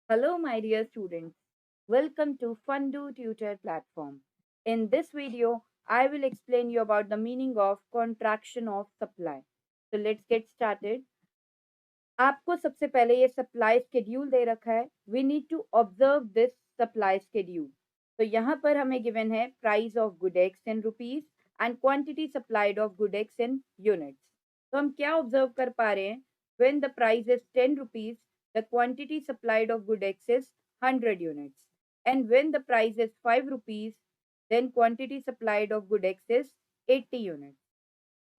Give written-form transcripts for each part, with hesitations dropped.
Hello, my dear students. Welcome to Fundu Tutor platform. In this video, I will explain you about the meaning of contraction of supply. So let's get started. आपको सबसे पहले ये supply schedule दे रखा है. We need to observe this supply schedule. तो यहाँ पर हमें given है price of good X in rupees and quantity supplied of good X in units. तो हम क्या observe कर पा रहे हैं? When the price is 10 rupees, the quantity supplied of good X is 100 units. And when the price is 5 rupees, then quantity supplied of good X is 80 units.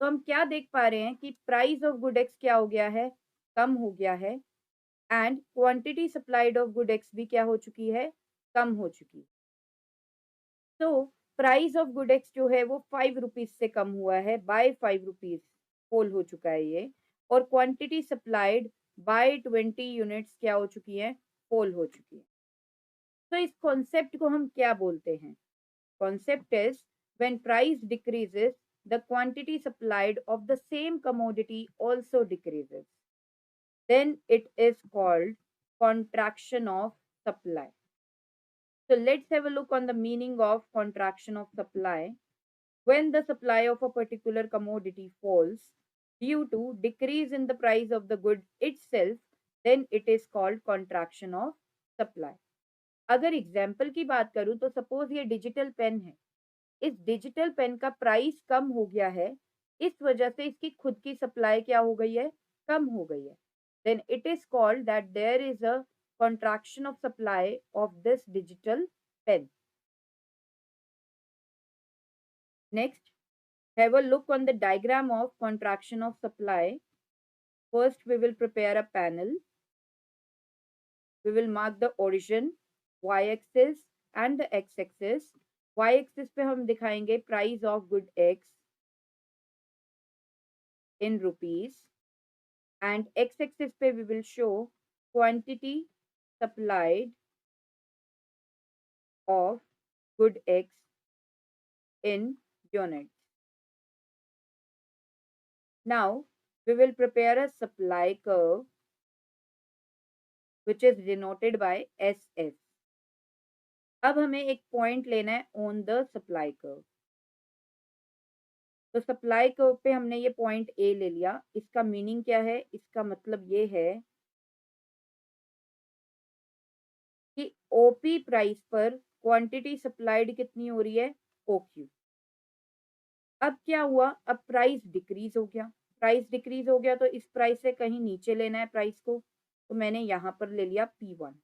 तो हम क्या देख पा रहे हैं कि प्राइस ऑफ गुड एक्स क्या हो गया है, कम हो गया है. And quantity supplied of good x भी क्या हो चुकी है, कम हो चुकी है. तो प्राइस ऑफ गुड एक्स जो है वो 5 रुपीज से कम हुआ है, बाय 5 रुपीज होल हो चुका है ये. और क्वांटिटी सप्लाइड बाय 20 यूनिट्स क्या हो चुकी है, होल हो चुकी है. तो इस कॉन्सेप्ट को हम क्या बोलते हैं? Concept is when price decreases, the quantity supplied of the same commodity also decreases. Then it is called contraction of supply. So let's have a look on the meaning of contraction of supply. When the supply of a particular commodity falls due to decrease in the price of the good itself, then it is called contraction of supply. अगर example की बात करूं तो suppose ये digital pen है. इस digital pen का price कम हो गया है, इस वजह से इसकी खुद की सप्लाई क्या हो गई है, कम हो गई है. Then it is called that there is a contraction of supply of this digital pen. Next, have a look on the diagram of contraction of supply. First, we will prepare a panel. We will mark the origin, y-axis and the x-axis. y-axis पे हम दिखाएंगे price of good x in rupees. And x-axis पे we will show quantity supplied of good X in units. Now we will prepare a supply curve which is denoted by SS. अब हमें एक point लेना है on the supply curve. तो supply curve पे हमने ये पॉइंट ए ले लिया. इसका मीनिंग क्या है? इसका मतलब ये है कि ओपी प्राइस पर क्वांटिटी सप्लाइड कितनी हो रही है, ओक्यू. अब क्या हुआ, अब प्राइस डिक्रीज हो गया. प्राइस डिक्रीज हो गया तो इस प्राइस से कहीं नीचे लेना है प्राइस को. तो मैंने यहाँ पर ले लिया P1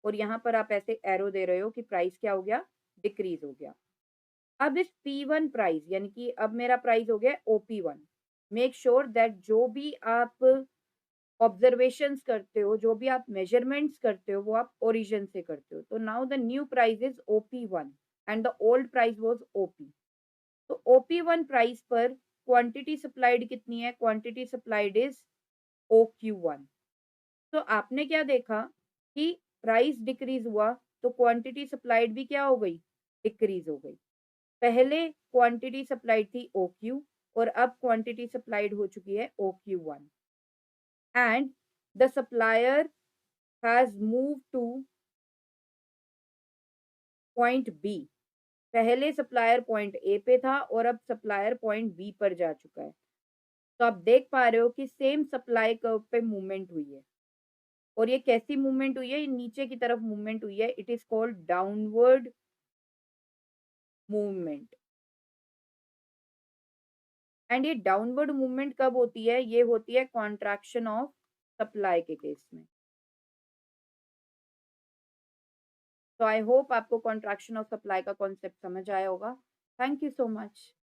और यहाँ पर आप ऐसे एरो दे रहे हो कि प्राइस क्या हो गया, डिक्रीज हो गया. अब इस P1 प्राइस यानी कि अब मेरा प्राइस हो गया OP1. मेक श्योर दैट जो भी आप ऑब्जर्वेशंस करते हो, जो भी आप मेजरमेंट्स करते हो, वो आप ओरिजिन से करते हो. तो now the new price is OP1 and the old price was OP. तो OP1 प्राइस पर क्वांटिटी सप्लाइड कितनी है, क्वांटिटी सप्लाइड इज OQ1. तो आपने क्या देखा कि प्राइस डिक्रीज हुआ तो क्वांटिटी सप्लाइड भी क्या हो गई, डिक्रीज हो गई. पहले क्वांटिटी सप्लाइड थी OQ और अब क्वांटिटी सप्लाइड हो चुकी है OQ1. And the supplier has move to point B. पहले सप्लायर पॉइंट ए पे था और अब सप्लायर पॉइंट बी पर जा चुका है. तो आप देख पा रहे हो कि सेम सप्लाई कर्व पे मूवमेंट हुई है. और ये कैसी मूवमेंट हुई है, ये नीचे की तरफ मूवमेंट हुई है. It is called downward movement. And ये डाउनवर्ड मूवमेंट कब होती है, ये होती है कॉन्ट्रैक्शन ऑफ सप्लाई के केस में. तो आई होप आपको कॉन्ट्रैक्शन ऑफ सप्लाई का कॉन्सेप्ट समझ आया होगा. Thank you so much.